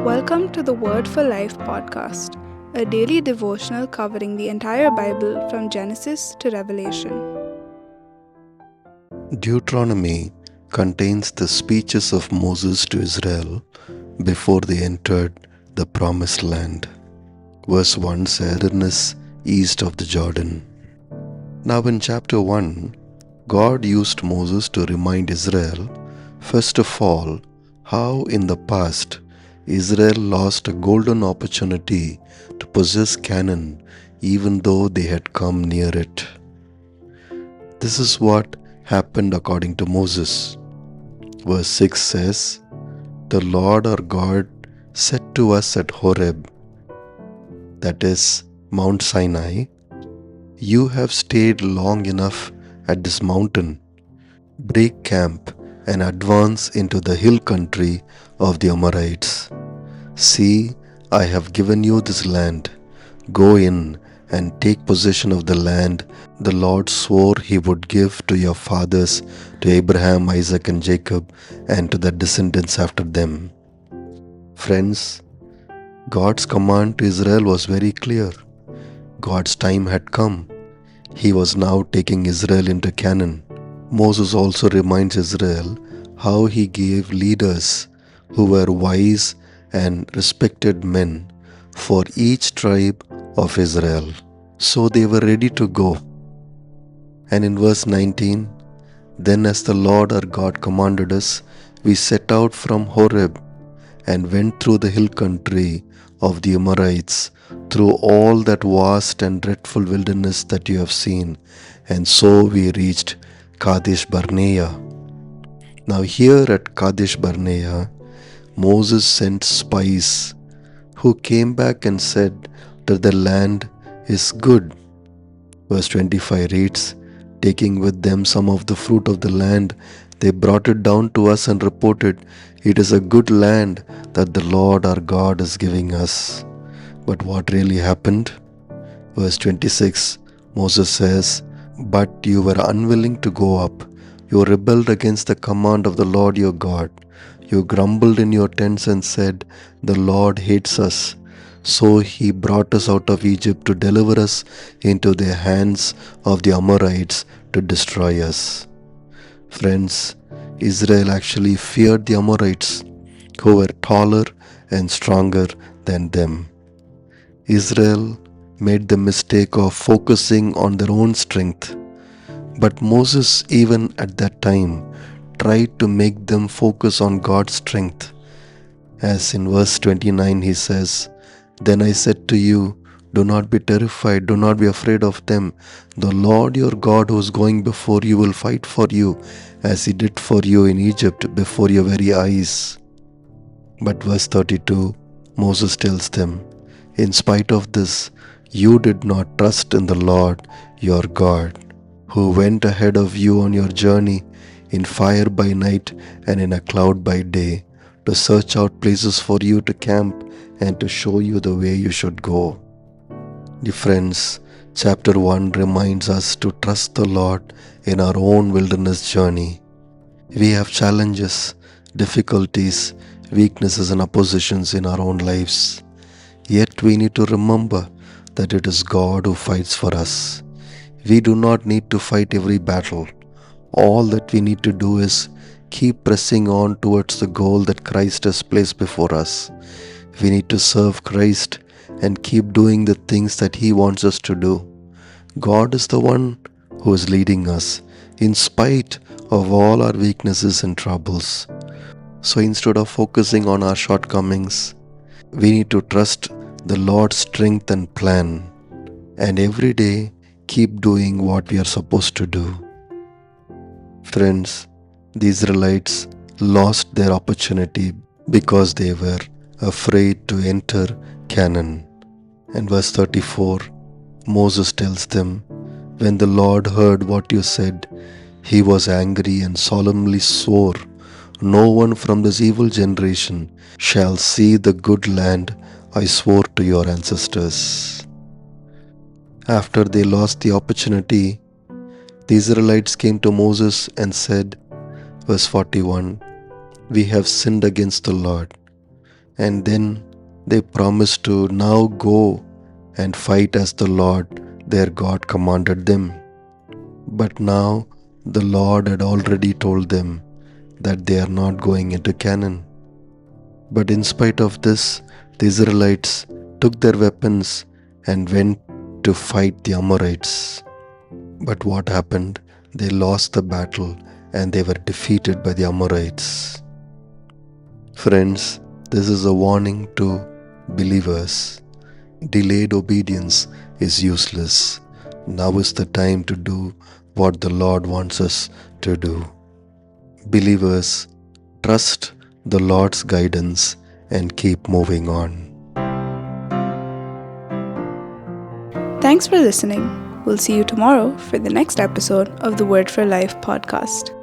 Welcome to the Word for Life podcast, a daily devotional covering the entire Bible from Genesis to Revelation. Deuteronomy contains the speeches of Moses to Israel before they entered the Promised Land. Verse 1 says, "Wilderness east of the Jordan." Now, in chapter 1, God used Moses to remind Israel, first of all, how in the past Israel lost a golden opportunity to possess Canaan even though they had come near it. This is what happened according to Moses. Verse 6 says, "The Lord our God said to us at Horeb," that is Mount Sinai, "You have stayed long enough at this mountain. Break camp and advance into the hill country of the Amorites. See, I have given you this land. Go in and take possession of the land the Lord swore he would give to your fathers, to Abraham, Isaac, and Jacob, and to their descendants after them." Friends, God's command to Israel was very clear. God's time had come. He was now taking Israel into Canaan. Moses also reminds Israel how he gave leaders who were wise and respected men for each tribe of Israel. So they were ready to go. And in verse 19, "Then as the Lord our God commanded us, we set out from Horeb and went through the hill country of the Amorites, through all that vast and dreadful wilderness that you have seen, and so we reached Kadesh Barnea." Now here at Kadesh Barnea, Moses sent spies who came back and said that the land is good. Verse 25 reads, "Taking with them some of the fruit of the land, they brought it down to us and reported, 'It is a good land that the Lord our God is giving us.'" But what really happened? Verse 26, Moses says, "But you were unwilling to go up. You rebelled against the command of the Lord your God. You grumbled in your tents and said, 'The Lord hates us.' So he brought us out of Egypt to deliver us into the hands of the Amorites to destroy us." Friends, Israel actually feared the Amorites, who were taller and stronger than them. Israel made the mistake of focusing on their own strength. But Moses, even at that time, tried to make them focus on God's strength. As in verse 29 he says, "Then I said to you, do not be terrified, do not be afraid of them. The Lord your God who is going before you will fight for you, as he did for you in Egypt before your very eyes." But verse 32, Moses tells them, "In spite of this, you did not trust in the Lord your God, who went ahead of you on your journey in fire by night and in a cloud by day, to search out places for you to camp and to show you the way you should go." Dear friends, chapter 1 reminds us to trust the Lord in our own wilderness journey. We have challenges, difficulties, weaknesses, and oppositions in our own lives. Yet we need to remember that it is God who fights for us. We do not need to fight every battle. All that we need to do is keep pressing on towards the goal that Christ has placed before us. We need to serve Christ and keep doing the things that He wants us to do. God is the one who is leading us in spite of all our weaknesses and troubles. So instead of focusing on our shortcomings, we need to trust the Lord's strength and plan, and every day keep doing what we are supposed to do. Friends, the Israelites lost their opportunity because they were afraid to enter Canaan. And verse 34, Moses tells them, "When the Lord heard what you said, he was angry and solemnly swore, 'No one from this evil generation shall see the good land I swore to your ancestors.'" After they lost the opportunity, the Israelites came to Moses and said, verse 41, "We have sinned against the Lord. And then they promised to now go and fight as the Lord their God commanded them. But now the Lord had already told them that they are not going into Canaan. But in spite of this, the Israelites took their weapons and went to fight the Amorites. But what happened? They lost the battle and they were defeated by the Amorites. Friends, this is a warning to believers. Delayed obedience is useless. Now is the time to do what the Lord wants us to do. Believers, trust the Lord's guidance and keep moving on. Thanks for listening. We'll see you tomorrow for the next episode of the Word for Life podcast.